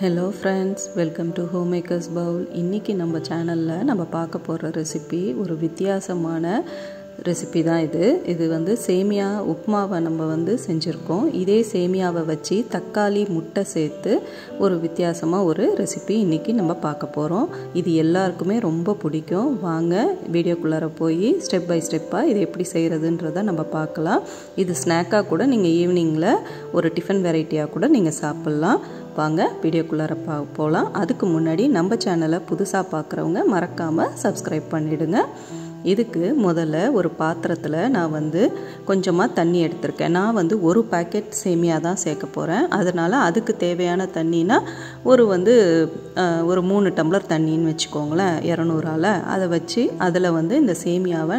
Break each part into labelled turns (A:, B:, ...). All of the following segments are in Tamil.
A: Hello friends, welcome to Homemakers Bowl. இன்னைக்கு நம்ம சேனல்ல நம்ம பார்க்க போற ரெசிபி ஒரு வித்தியாசமான ரெசிபி தான் இது வந்து சேமியா உப்புமாவை நம்ம செஞ்சிருக்கோம். இதே சேமியாவை வச்சு தக்காளி முட்டை சேர்த்து ஒரு வித்தியாசமா ஒரு ரெசிபி இன்னைக்கு நம்ம பார்க்க போறோம். இது எல்லாருக்குமே ரொம்ப பிடிக்கும். வாங்க வீடியோக்குள்ளார போய் ஸ்டெப் பை ஸ்டெப்பா இது எப்படி செய்யறதுன்றதை நம்ம பார்க்கலாம். இது ஸ்நாக்கா கூட நீங்க ஈவினிங்ல ஒரு டிஃபன் வெரைட்டியா கூட நீங்க சாப்பிடலாம். வாங்க வீடியோக்குள்ளார போகலாம். அதுக்கு முன்னாடி நம்ம சேனலை புதுசாக பார்க்குறவங்க மறக்காமல் சப்ஸ்கிரைப் பண்ணிவிடுங்க. இதுக்கு முதல்ல ஒரு பாத்திரத்தில் நான் கொஞ்சமாக தண்ணி எடுத்திருக்கேன். நான் ஒரு பாக்கெட் சேமியா தான் சேர்க்க போகிறேன். அதனால் அதுக்கு தேவையான தண்ணினா ஒரு 3 டம்ளர் தண்ணின்னு வச்சுக்கோங்களேன், 200ஆல். அதை வச்சு அதில் இந்த சேமியாவை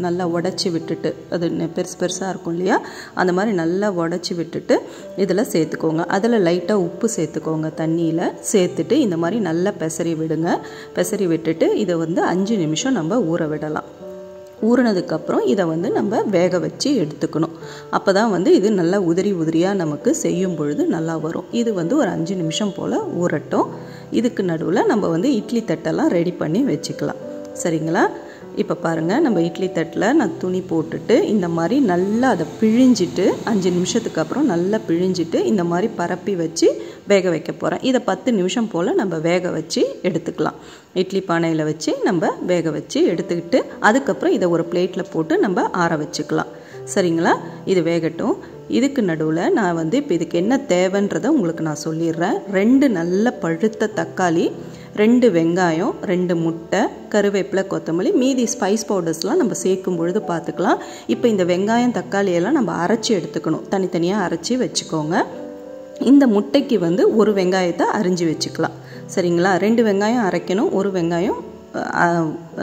A: நல்லா உடச்சி விட்டுட்டு, அது பெருசாக இருக்கும் இல்லையா, அந்த மாதிரி நல்லா உடச்சி விட்டுட்டு இதில் சேர்த்துக்கோங்க. அதில் லைட்டாக உப்பு சேர்த்துக்கோங்க. தண்ணியில் சேர்த்துட்டு இந்த மாதிரி நல்லா பெசரி விடுங்க. பெசரி விட்டுட்டு இதை 5 நிமிஷம் நம்ம ஊற விடலாம். ஊறினதுக்கப்புறம் இதை நம்ம வேக வச்சு எடுத்துக்கணும். அப்போ தான் இது நல்லா உதிரியாக நமக்கு செய்யும் பொழுது நல்லா வரும். இது ஒரு 5 நிமிஷம் போல் ஊறட்டும். இதுக்கு நடுவில் நம்ம இட்லி தட்டெல்லாம் ரெடி பண்ணி வச்சுக்கலாம். சரிங்களா? இப்போ பாருங்கள், நம்ம இட்லி தட்டில் நான் துணி போட்டுட்டு இந்த மாதிரி நல்லா அதை பிழிஞ்சிட்டு 5 நிமிஷத்துக்கு அப்புறம் நல்லா பிழிஞ்சிட்டு இந்த மாதிரி பரப்பி வச்சு வேக வைக்க போகிறேன். இதை 10 நிமிஷம் போல் நம்ம வேக வச்சு எடுத்துக்கலாம். இட்லி பானையில் வச்சு நம்ம வேக வச்சு எடுத்துக்கிட்டு அதுக்கப்புறம் இதை ஒரு பிளேட்டில் போட்டு நம்ம ஆற வச்சுக்கலாம். சரிங்களா? இது வேகட்டும். இதுக்கு நடுவில் நான் இப்போ இதுக்கு என்ன தேவைன்றதை உங்களுக்கு நான் சொல்லிடுறேன். 2 நல்ல பழுத்த தக்காளி, 2 வெங்காயம், 2 முட்டை, கருவேப்பிலை, கொத்தமல்லி, மீதி ஸ்பைஸ் பவுடர்ஸ்லாம் நம்ம சேர்க்கும் பொழுது பார்த்துக்கலாம். இப்போ இந்த வெங்காயம் தக்காளியெல்லாம் நம்ம அரைச்சி எடுத்துக்கணும். தனித்தனியாக அரைச்சி வச்சுக்கோங்க. இந்த முட்டைக்கு ஒரு வெங்காயத்தை அரிஞ்சு வச்சுக்கலாம். சரிங்களா? 2 வெங்காயம் அரைக்கணும், 1 வெங்காயம்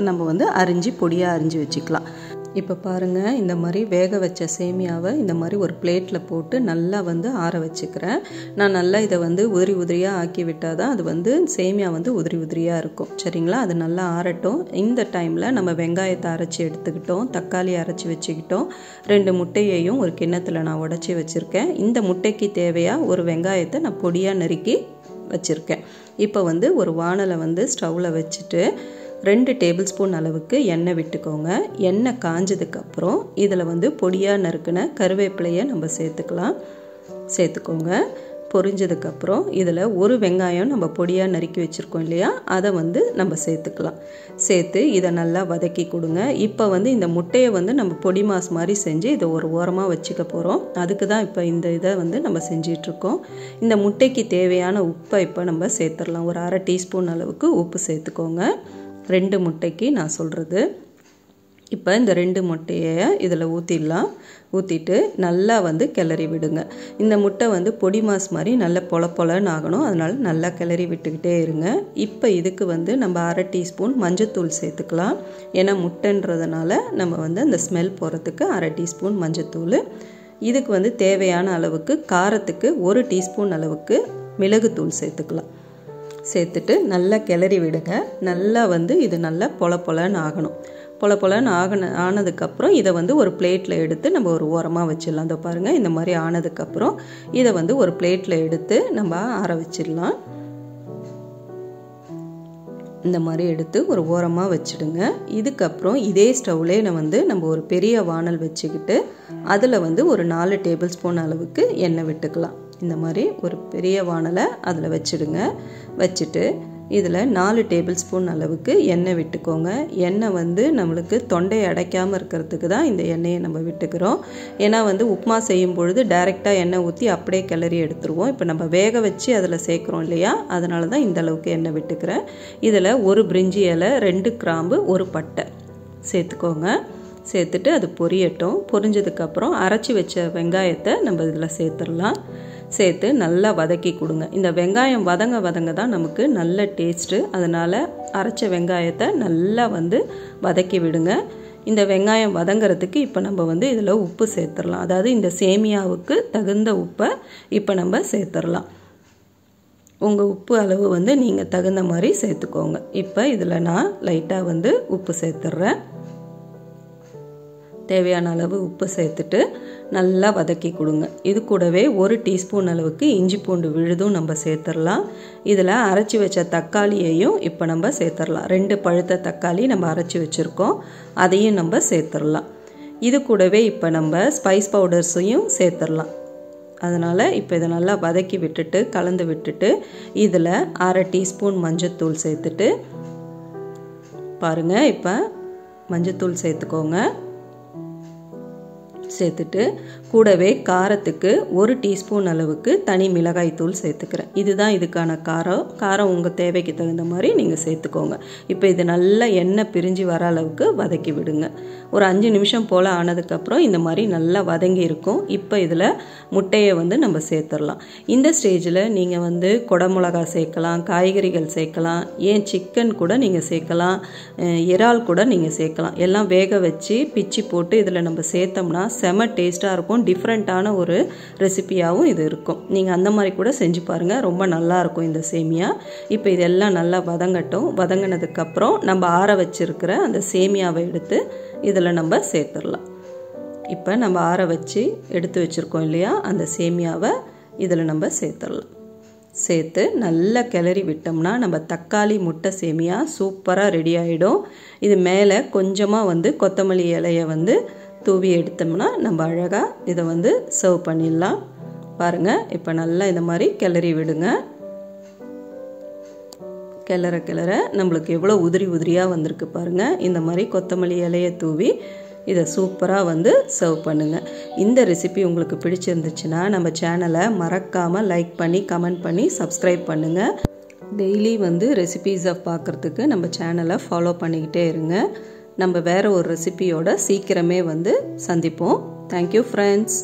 A: நம்ம அரிஞ்சு பொடியாக அரிஞ்சு வச்சுக்கலாம். இப்போ பாருங்கள், இந்த மாதிரி வேக வச்ச சேமியாவை இந்த மாதிரி ஒரு பிளேட்டில் போட்டு நல்லா ஆற வச்சுக்கிறேன். நான் நல்லா இதை உதிரியாக ஆக்கி விட்டால் தான் அது சேமியா உதிரியாக இருக்கும். சரிங்களா? அது நல்லா ஆறட்டும். இந்த டைமில் நம்ம வெங்காயத்தை அரைச்சி எடுத்துக்கிட்டோம், தக்காளி அரைச்சி வச்சுக்கிட்டோம், 2 முட்டையையும் ஒரு கிண்ணத்தில் நான் உடச்சி வச்சுருக்கேன். இந்த முட்டைக்கு தேவையாக ஒரு வெங்காயத்தை நான் பொடியாக நறுக்கி வச்சுருக்கேன். இப்போ ஒரு வாணலை ஸ்டவ்வில் வச்சுட்டு 2 டேபிள் ஸ்பூன் அளவுக்கு எண்ணெய் விட்டுக்கோங்க. எண்ணெய் காஞ்சதுக்கப்புறம் இதில் பொடியாக நறுக்கின கருவேப்பிலையை நம்ம சேர்த்துக்கோங்க. பொரிஞ்சதுக்கப்புறம் இதில் 1 வெங்காயம் நம்ம பொடியாக நறுக்கி வச்சுருக்கோம் இல்லையா, அதை நம்ம சேர்த்துக்கலாம். சேர்த்து இதை நல்லா வதக்கி கொடுங்க. இப்போ இந்த முட்டையை நம்ம பொடி மாஸ் மாதிரி செஞ்சு இதை ஒரு ஓரமாக வச்சுக்க போகிறோம். அதுக்கு தான் இப்போ இந்த இதை நம்ம செஞ்சிட்ருக்கோம். இந்த முட்டைக்கு தேவையான உப்பை இப்போ நம்ம சேர்த்துடலாம். ஒரு 1/2 டீஸ்பூன் அளவுக்கு உப்பு சேர்த்துக்கோங்க. 2 முட்டைக்கு நான் சொல்கிறது. இப்போ இந்த 2 முட்டையை இதில் ஊற்றிடலாம். ஊற்றிட்டு நல்லா கிளறி விடுங்க. இந்த முட்டை பொடி மாஸ் மாதிரி நல்ல பொலன்னு ஆகணும். அதனால் நல்லா கிளறி விட்டுக்கிட்டே இருங்க. இப்போ இதுக்கு நம்ம 1/2 டீஸ்பூன் மஞ்சத்தூள் சேர்த்துக்கலாம். ஏன்னா முட்டைன்றதுனால நம்ம அந்த ஸ்மெல் போகிறதுக்கு 1/2 டீஸ்பூன் மஞ்சத்தூள். இதுக்கு தேவையான அளவுக்கு காரத்துக்கு 1 டீஸ்பூன் அளவுக்கு மிளகுத்தூள் சேர்த்துக்கலாம். சேர்த்துட்டு நல்லா கிளறி விடுங்க. நல்லா இது நல்லா பொலன்னு ஆகணும். பொலன்னு ஆனதுக்கப்புறம் இதை ஒரு பிளேட்டில் எடுத்து நம்ம ஒரு ஓரமாக வச்சிடலாம். அதை பாருங்கள், இந்த மாதிரி ஆனதுக்கப்புறம் இதை ஒரு பிளேட்டில் எடுத்து நம்ம ஆற வச்சிடலாம். இந்த மாதிரி எடுத்து ஒரு ஓரமாக வச்சுடுங்க. இதுக்கப்புறம் இதே ஸ்டவ்லேயே நம்ம ஒரு பெரிய வாணல் வச்சுக்கிட்டு அதில் ஒரு 4 டேபிள் ஸ்பூன் அளவுக்கு எண்ணெய் விட்டுக்கலாம். இந்த மாதிரி ஒரு பெரிய வாணலை அதில் வச்சுடுங்க. வச்சுட்டு இதில் 4 டேபிள் ஸ்பூன் அளவுக்கு எண்ணெய் விட்டுக்கோங்க. எண்ணெய் நம்மளுக்கு தொண்டையை அடைக்காமல் இருக்கிறதுக்கு தான் இந்த எண்ணெயை நம்ம விட்டுக்கிறோம். ஏன்னா உப்புமா செய்யும் பொழுது டைரெக்டாக எண்ணெய் ஊற்றி அப்படியே கிளறி எடுத்துருவோம். இப்போ நம்ம வேக வச்சு அதில் சேர்க்குறோம் இல்லையா, அதனால தான் இந்த அளவுக்கு எண்ணெய் விட்டுக்கிறேன். இதில் 1 பிரிஞ்சி இலை, 2 கிராம்பு, 1 பட்டை சேர்த்துக்கோங்க. சேர்த்துட்டு அது பொரியட்டும். பொரிஞ்சதுக்கப்புறம் அரைச்சி வச்ச வெங்காயத்தை நம்ம இதில் சேர்த்துடலாம். சேர்த்து நல்லா வதக்கி கொடுங்க. இந்த வெங்காயம் வதங்க தான் நமக்கு நல்ல டேஸ்ட்டு. அதனால் அரைச்ச வெங்காயத்தை நல்லா வதக்கி விடுங்க. இந்த வெங்காயம் வதங்கிறதுக்கு இப்போ நம்ம இதில் உப்பு சேர்த்துடலாம். அதாவது இந்த சேமியாவுக்கு தகுந்த உப்பை இப்போ நம்ம சேர்த்துடலாம். உங்கள் உப்பு அளவு நீங்கள் தகுந்த மாதிரி சேர்த்துக்கோங்க. இப்போ இதில் நான் லைட்டாக உப்பு சேர்த்துட்றேன். தேவையான அளவு உப்பு சேர்த்துட்டு நல்லா வதக்கி கொடுங்க. இது கூடவே 1 டீஸ்பூன் அளவுக்கு இஞ்சி பூண்டு விழுதும் நம்ம சேர்த்துடலாம். இதில் அரைச்சி வச்ச தக்காளியையும் இப்போ நம்ம சேர்த்துடலாம். 2 பழுத்த தக்காளி நம்ம அரைச்சி வச்சுருக்கோம், அதையும் நம்ம சேர்த்துடலாம். இது கூடவே இப்போ நம்ம ஸ்பைஸ் பவுடர்ஸையும் சேர்த்துடலாம். அதனால் இப்போ இதை நல்லா வதக்கி விட்டுட்டு கலந்து விட்டுட்டு இதில் 1/2 டீஸ்பூன் மஞ்சத்தூள் சேர்த்துட்டு பாருங்கள். இப்போ மஞ்சத்தூள் சேர்த்துக்கோங்க. சேர்த்துட்டு கூடவே காரத்துக்கு 1 டீஸ்பூன் அளவுக்கு தனி மிளகாய் தூள் சேர்த்துக்கிறேன். இதுதான் இதுக்கான காரம் உங்கள் தேவைக்கு தகுந்த மாதிரி நீங்கள் சேர்த்துக்கோங்க. இப்போ இது நல்லா எண்ணெய் பிரிஞ்சு வர அளவுக்கு வதக்கி விடுங்க. ஒரு 5 நிமிஷம் போல் ஆனதுக்கப்புறம் இந்த மாதிரி நல்லா வதங்கி இருக்கும். இப்போ இதில் முட்டையை வந்து நம்ம சேர்த்துடலாம். இந்த ஸ்டேஜில் நீங்கள் வந்து குடமிளகா சேர்க்கலாம், காய்கறிகள் சேர்க்கலாம், ஏன் சிக்கன் கூட நீங்கள் சேர்க்கலாம், இறால் கூட நீங்கள் சேர்க்கலாம். எல்லாம் வேக வச்சு பிச்சு போட்டு இதில் நம்ம சேர்த்தோம்னா செம டேஸ்ட்டாக இருக்கும். டிஃப்ரெண்ட்டான ஒரு ரெசிபியாகவும் இது இருக்கும். நீங்கள் அந்த மாதிரி கூட செஞ்சு பாருங்கள், ரொம்ப நல்லாயிருக்கும் இந்த சேமியா. இப்போ இதெல்லாம் நல்லா வதங்கட்டும். வதங்கினதுக்கப்புறம் நம்ம ஆற வச்சுருக்கிற அந்த சேமியாவை எடுத்து இதில் நம்ம சேர்த்துடலாம். இப்போ நம்ம ஆற வச்சு எடுத்து வச்சுருக்கோம் இல்லையா, அந்த சேமியாவை இதில் நம்ம சேர்த்துடலாம். சேர்த்து நல்லா கிளறி விட்டோம்னா நம்ம தக்காளி முட்டை சேமியா சூப்பராக ரெடி ஆகிடும். இது மேலே கொஞ்சமாக வந்து கொத்தமல்லி இலையை வந்து தூவி எடுத்தோம்னா நம்ம அழகாக இதை வந்து சர்வ் பண்ணிடலாம். பாருங்கள், இப்போ நல்லா இந்த மாதிரி கிளறி விடுங்க. கிளற நம்மளுக்கு எவ்வளோ உதிரி உதிரியாக வந்திருக்கு பாருங்கள். இந்த மாதிரி கொத்தமல்லி இலையை தூவி இதை சூப்பராக வந்து சர்வ் பண்ணுங்கள். இந்த ரெசிபி உங்களுக்கு பிடிச்சிருந்துச்சுன்னா நம்ம சேனலை மறக்காமல் லைக் பண்ணி கமெண்ட் பண்ணி சப்ஸ்கிரைப் பண்ணுங்கள். டெய்லி வந்து ரெசிபீஸை பார்க்குறதுக்கு நம்ம சேனலை ஃபாலோ பண்ணிக்கிட்டே இருங்க. நம்ம வேறு ஒரு ரெசிபியோட சீக்கிரமே வந்து சந்திப்போம். Thank you friends.